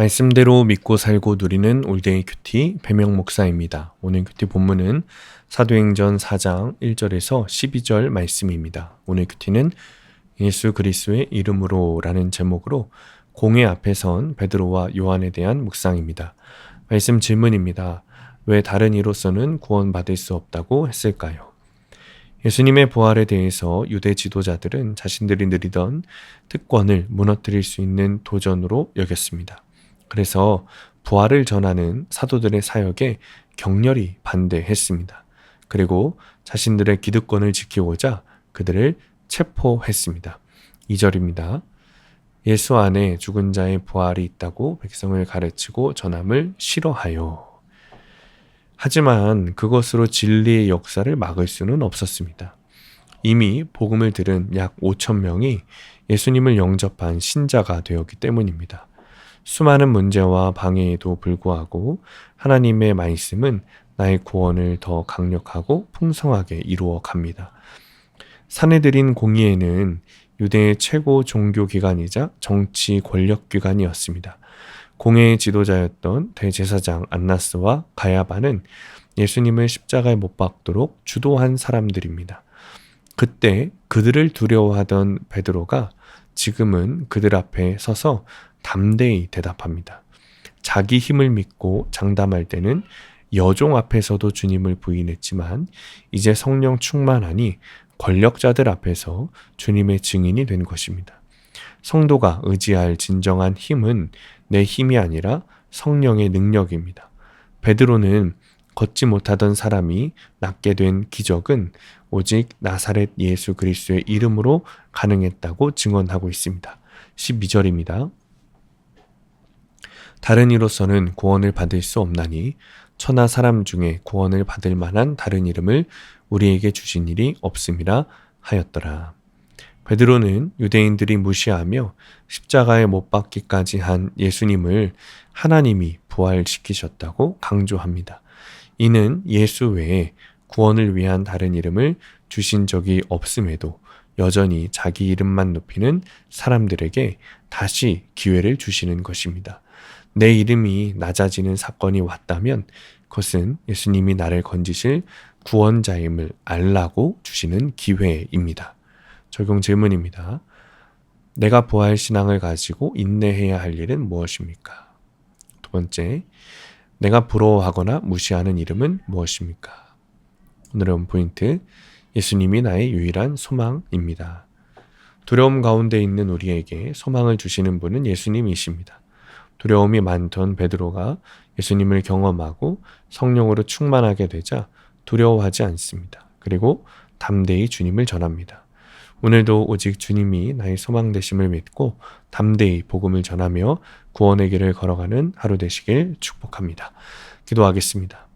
말씀대로 믿고 살고 누리는 올데이 큐티 배명 목사입니다. 오늘 큐티 본문은 사도행전 4장 1절에서 12절 말씀입니다. 오늘 큐티는 예수 그리스도의 이름으로라는 제목으로 공회 앞에 선 베드로와 요한에 대한 묵상입니다. 말씀 질문입니다. 왜 다른 이로서는 구원받을 수 없다고 했을까요? 예수님의 부활에 대해서 유대 지도자들은 자신들이 누리던 특권을 무너뜨릴 수 있는 도전으로 여겼습니다. 그래서 부활을 전하는 사도들의 사역에 격렬히 반대했습니다. 그리고 자신들의 기득권을 지키고자 그들을 체포했습니다. 2절입니다. 예수 안에 죽은 자의 부활이 있다고 백성을 가르치고 전함을 싫어하여. 하지만 그것으로 진리의 역사를 막을 수는 없었습니다. 이미 복음을 들은 약 5천 명이 예수님을 영접한 신자가 되었기 때문입니다. 수많은 문제와 방해에도 불구하고 하나님의 말씀은 나의 구원을 더 강력하고 풍성하게 이루어 갑니다. 사내들인 공의회는 유대의 최고 종교기관이자 정치 권력기관이었습니다. 공회의 지도자였던 대제사장 안나스와 가야바는 예수님을 십자가에 못 박도록 주도한 사람들입니다. 그때 그들을 두려워하던 베드로가 지금은 그들 앞에 서서 담대히 대답합니다. 자기 힘을 믿고 장담할 때는 여종 앞에서도 주님을 부인했지만 이제 성령 충만하니 권력자들 앞에서 주님의 증인이 된 것입니다. 성도가 의지할 진정한 힘은 내 힘이 아니라 성령의 능력입니다. 베드로는 걷지 못하던 사람이 낫게 된 기적은 오직 나사렛 예수 그리스도의 이름으로 가능했다고 증언하고 있습니다. 12절입니다. 다른 이로서는 구원을 받을 수 없나니 천하 사람 중에 구원을 받을 만한 다른 이름을 우리에게 주신 일이 없음이라 하였더라. 베드로는 유대인들이 무시하며 십자가에 못 박기까지 한 예수님을 하나님이 부활시키셨다고 강조합니다. 이는 예수 외에 구원을 위한 다른 이름을 주신 적이 없음에도 여전히 자기 이름만 높이는 사람들에게 다시 기회를 주시는 것입니다. 내 이름이 낮아지는 사건이 왔다면 그것은 예수님이 나를 건지실 구원자임을 알라고 주시는 기회입니다. 적용 질문입니다. 내가 부활 신앙을 가지고 인내해야 할 일은 무엇입니까? 두 번째, 내가 부러워하거나 무시하는 이름은 무엇입니까? 오늘의 포인트, 예수님이 나의 유일한 소망입니다. 두려움 가운데 있는 우리에게 소망을 주시는 분은 예수님이십니다. 두려움이 많던 베드로가 예수님을 경험하고 성령으로 충만하게 되자 두려워하지 않습니다. 그리고 담대히 주님을 전합니다. 오늘도 오직 주님이 나의 소망 되심을 믿고 담대히 복음을 전하며 구원의 길을 걸어가는 하루 되시길 축복합니다. 기도하겠습니다.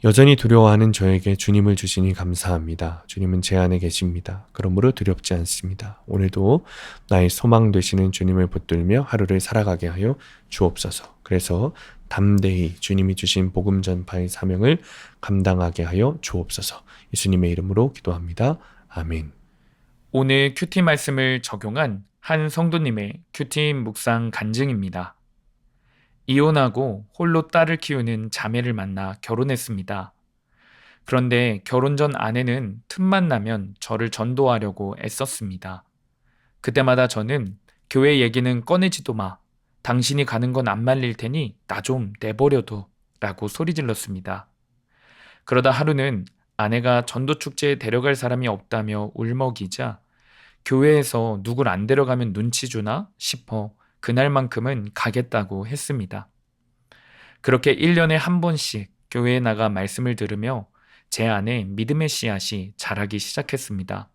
여전히 두려워하는 저에게 주님을 주시니 감사합니다. 주님은 제 안에 계십니다. 그러므로 두렵지 않습니다. 오늘도 나의 소망 되시는 주님을 붙들며 하루를 살아가게 하여 주옵소서. 그래서 담대히 주님이 주신 복음 전파의 사명을 감당하게 하여 주옵소서. 예수님의 이름으로 기도합니다. 아멘. 오늘 큐티 말씀을 적용한 한 성도님의 큐티 묵상 간증입니다. 이혼하고 홀로 딸을 키우는 자매를 만나 결혼했습니다. 그런데 결혼 전 아내는 틈만 나면 저를 전도하려고 애썼습니다. 그때마다 저는 교회 얘기는 꺼내지도 마. 당신이 가는 건 안 말릴 테니 나 좀 내버려둬 라고 소리질렀습니다. 그러다 하루는 아내가 전도 축제에 데려갈 사람이 없다며 울먹이자 교회에서 누굴 안 데려가면 눈치 주나 싶어 그날만큼은 가겠다고 했습니다. 그렇게 1년에 한 번씩 교회에 나가 말씀을 들으며 제 안에 믿음의 씨앗이 자라기 시작했습니다.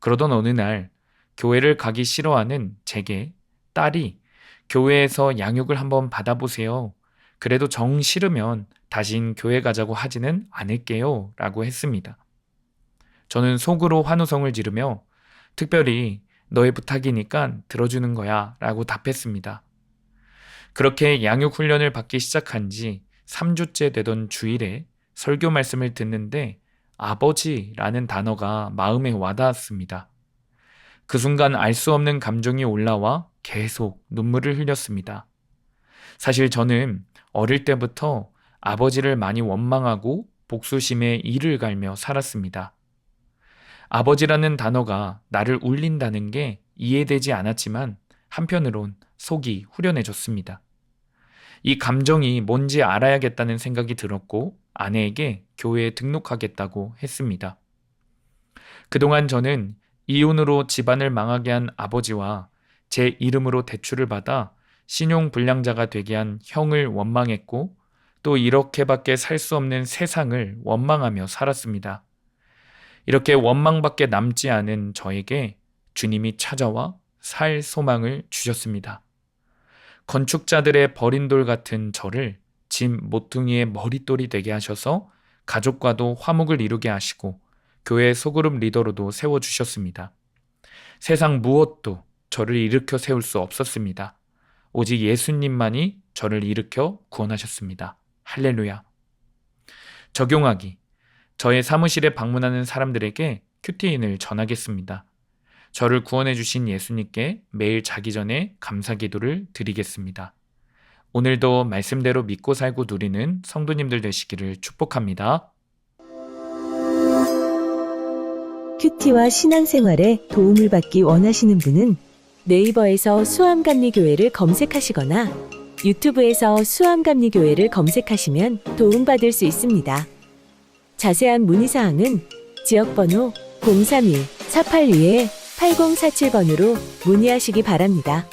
그러던 어느 날 교회를 가기 싫어하는 제게 딸이 교회에서 양육을 한번 받아보세요. 그래도 정 싫으면 다신 교회 가자고 하지는 않을게요 라고 했습니다. 저는 속으로 환호성을 지르며 특별히 너의 부탁이니까 들어주는 거야 라고 답했습니다. 그렇게 양육 훈련을 받기 시작한 지 3주째 되던 주일에 설교 말씀을 듣는데 아버지라는 단어가 마음에 와닿았습니다. 그 순간 알 수 없는 감정이 올라와 계속 눈물을 흘렸습니다. 사실 저는 어릴 때부터 아버지를 많이 원망하고 복수심에 이를 갈며 살았습니다. 아버지라는 단어가 나를 울린다는 게 이해되지 않았지만 한편으론 속이 후련해졌습니다. 이 감정이 뭔지 알아야겠다는 생각이 들었고 아내에게 교회에 등록하겠다고 했습니다. 그동안 저는 이혼으로 집안을 망하게 한 아버지와 제 이름으로 대출을 받아 신용불량자가 되게 한 형을 원망했고 또 이렇게밖에 살 수 없는 세상을 원망하며 살았습니다. 이렇게 원망밖에 남지 않은 저에게 주님이 찾아와 살 소망을 주셨습니다. 건축자들의 버린 돌 같은 저를 짐 모퉁이의 머릿돌이 되게 하셔서 가족과도 화목을 이루게 하시고 교회 소그룹 리더로도 세워주셨습니다. 세상 무엇도 저를 일으켜 세울 수 없었습니다. 오직 예수님만이 저를 일으켜 구원하셨습니다. 할렐루야. 적용하기. 저의 사무실에 방문하는 사람들에게 큐티인을 전하겠습니다. 저를 구원해 주신 예수님께 매일 자기 전에 감사 기도를 드리겠습니다. 오늘도 말씀대로 믿고 살고 누리는 성도님들 되시기를 축복합니다. 큐티와 신앙생활에 도움을 받기 원하시는 분은 네이버에서 수암감리교회를 검색하시거나 유튜브에서 수암감리교회를 검색하시면 도움받을 수 있습니다. 자세한 문의사항은 지역번호 031-482-8047번으로 문의하시기 바랍니다.